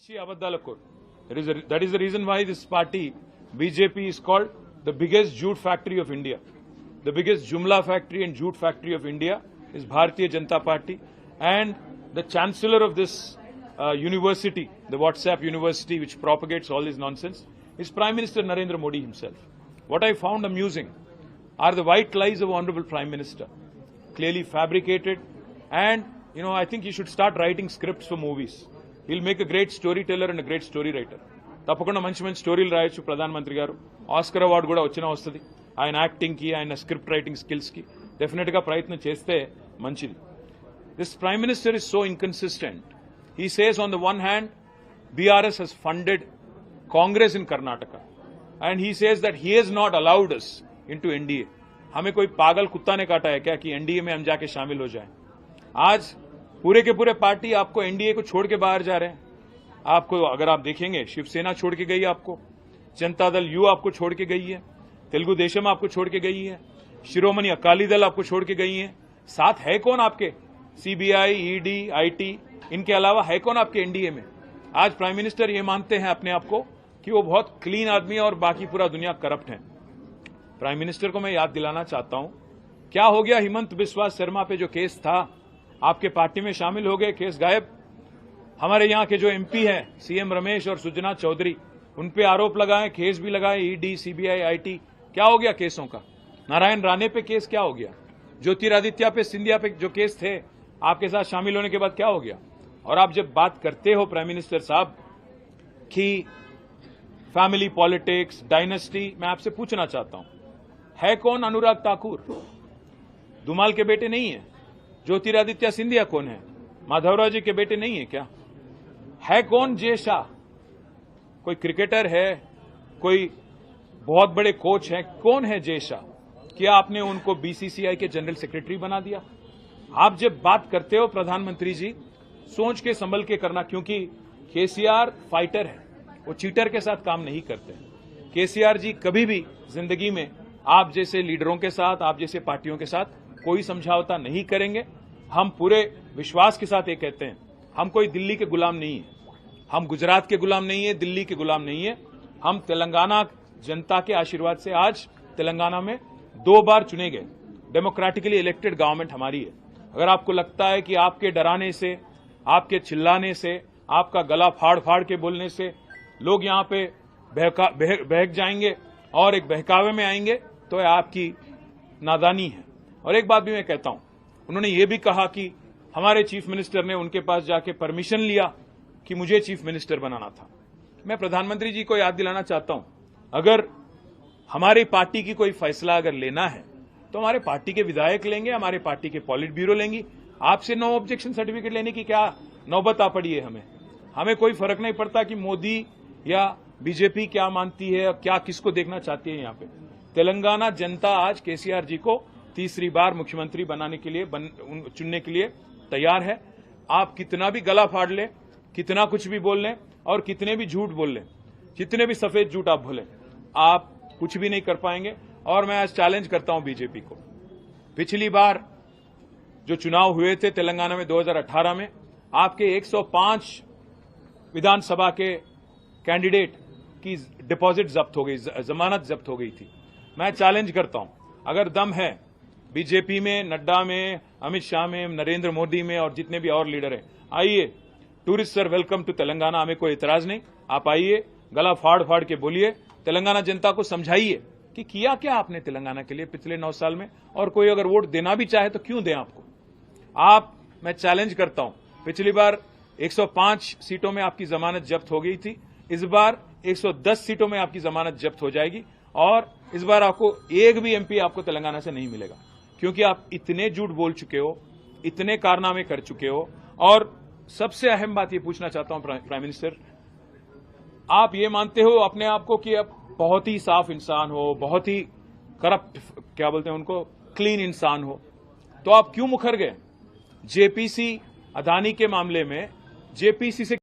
She Abadalakot. That is the reason why this party, BJP, is called the biggest jute factory of India. The biggest Jumla factory and jute factory of India is Bharatiya Janata Party. And the chancellor of this university, the WhatsApp university which propagates all this nonsense, is Prime Minister Narendra Modi himself. What I found amusing are the white lies of Honorable Prime Minister, clearly fabricated. And, I think he should start writing scripts for movies. He'll make a great storyteller and a great story writer. తప్పకుండా మంచి మంచి స్టోరీలు రాయొచ్చు ప్రధానమంత్రి గారు. Oscar award కూడా వచ్చినా వస్తుంది. ఆయన యాక్టింగ్ కి, ఆయన స్క్రిప్ట్ రైటింగ్ స్కిల్స్ కి డెఫినెట్ గా ప్రయత్నం చేస్తే మంచిది. This prime minister is so inconsistent. He says on the one hand, BRS has funded Congress in Karnataka, and he says that he has not allowed us into NDA. हमें कोई पागल कुत्ता ने काटा है क्या कि एनडीए में हम जाके शामिल हो जाएं? आज पूरे के पूरे पार्टी आपको एनडीए को छोड़ के बाहर जा रहे हैं. आपको अगर आप देखेंगे, शिवसेना छोड़ के गई, आपको जनता दल यू आपको छोड़ के गई है, तेलुगु देशम आपको छोड़ के गई है, शिरोमणि अकाली दल आपको छोड़ के गई है. साथ है कौन आपके? सीबीआई, ईडी, आईटी, इनके अलावा है कौन आपके एनडीए में? आज प्राइम मिनिस्टर ये मानते हैं अपने आप को कि वो बहुत क्लीन आदमी है और बाकी पूरा दुनिया करप्ट है. प्राइम मिनिस्टर को मैं याद दिलाना चाहता हूं, क्या हो गया हिमंत बिस्वा शर्मा पे जो केस था, आपके पार्टी में शामिल हो गए, केस गायब. हमारे यहां के जो एमपी हैं, सीएम रमेश और सुजना चौधरी, उन पे आरोप लगाए, केस भी लगाए, ईडी, सीबीआई, आईटी. क्या हो गया केसों का? नारायण राणे पे केस क्या हो गया? ज्योतिरादित्य पे, सिंधिया पे जो केस थे, आपके साथ शामिल होने के बाद क्या हो गया? और आप जब बात करते हो प्राइम मिनिस्टर साहब कि फैमिली पॉलिटिक्स, डायनेस्टी, मैं आपसे पूछना चाहता हूं, है कौन अनुराग ठाकुर? धुमाल के बेटे नहीं है. ज्योतिरादित्य सिंधिया कौन है? माधवराव जी के बेटे नहीं है क्या? है कौन जय शाह? कोई क्रिकेटर है? कोई बहुत बड़े कोच हैं? कौन है जय शाह? क्या आपने उनको बीसीसीआई के जनरल सेक्रेटरी बना दिया? आप जब बात करते हो प्रधानमंत्री जी, सोच के संभल के करना, क्योंकि केसीआर फाइटर है, वो चीटर के साथ काम नहीं करते. केसीआर जी कभी भी जिंदगी में आप जैसे लीडरों के साथ, आप जैसे पार्टियों के साथ कोई समझौता नहीं करेंगे. हम पूरे विश्वास के साथ ये कहते हैं, हम कोई दिल्ली के गुलाम नहीं है, हम गुजरात के गुलाम नहीं है, दिल्ली के गुलाम नहीं है. हम तेलंगाना जनता के आशीर्वाद से आज तेलंगाना में 2 बार चुने गए. डेमोक्रेटिकली इलेक्टेड गवर्नमेंट हमारी है. अगर आपको लगता है कि आपके डराने से, आपके चिल्लाने से, आपका गला फाड़ फाड़ के बोलने से लोग यहां पे बहक जाएंगे और एक बहकावे में आएंगे, तो यह आपकी नादानी है. और एक बात भी मैं कहता हूं, उन्होंने ये भी कहा कि हमारे चीफ मिनिस्टर ने उनके पास जाके परमिशन लिया कि मुझे चीफ मिनिस्टर बनाना था. मैं प्रधानमंत्री जी को याद दिलाना चाहता हूं, अगर हमारी पार्टी की कोई फैसला अगर लेना है तो हमारे पार्टी के विधायक लेंगे, हमारे पार्टी के पॉलिट ब्यूरो लेंगी. आपसे नो ऑब्जेक्शन सर्टिफिकेट लेने की क्या नौबत आ पड़ी है? हमें कोई फर्क नहीं पड़ता कि मोदी या बीजेपी क्या मानती है, क्या किसको देखना चाहती है. यहां पे तेलंगाना जनता आज केसीआर जी को तीसरी बार मुख्यमंत्री बनाने के लिए, चुनने के लिए तैयार है. आप कितना भी गला फाड़ लें, कितना कुछ भी बोल लें और कितने भी झूठ बोल लें, जितने भी सफेद झूठ आप बोलें, आप कुछ भी नहीं कर पाएंगे. और मैं आज चैलेंज करता हूं बीजेपी को. पिछली बार जो चुनाव हुए थे तेलंगाना में 2018 में, आपके 105 विधानसभा के कैंडिडेट की डिपॉजिट जब्त हो गई, जमानत जब्त हो गई थी. मैं चैलेंज करता हूं, अगर दम है बीजेपी में, नड्डा में, अमित शाह में, नरेंद्र मोदी में और जितने भी और लीडर हैं, आइए. Tourist sir, welcome to Telangana. हमें कोई इतराज नहीं, आप आइए, गला फाड़ फाड़ के बोलिए, तेलंगाना जनता को समझाइए कि किया क्या आपने तेलंगाना के लिए पिछले 9 साल में. और कोई अगर वोट देना भी चाहे तो क्यों दें आपको. मैं चैलेंज करता हूं, पिछली बार 105 सीटों में आपकी जमानत जब्त हो गई थी, इस बार 110 सीटों में आपकी जमानत जब्त हो जाएगी. और इस बार आपको एक भी एमपी आपको तेलंगाना से नहीं मिलेगा, क्योंकि आप इतने झूठ बोल चुके हो, इतने कारनामे कर चुके हो. और सबसे अहम बात ये पूछना चाहता हूं प्राइम मिनिस्टर, आप ये मानते हो अपने आप को कि आप बहुत ही साफ इंसान हो, बहुत ही करप्ट, क्या बोलते हैं उनको, क्लीन इंसान हो, तो आप क्यों मुकर गए? जेपीसी अदानी के मामले में जेपीसी से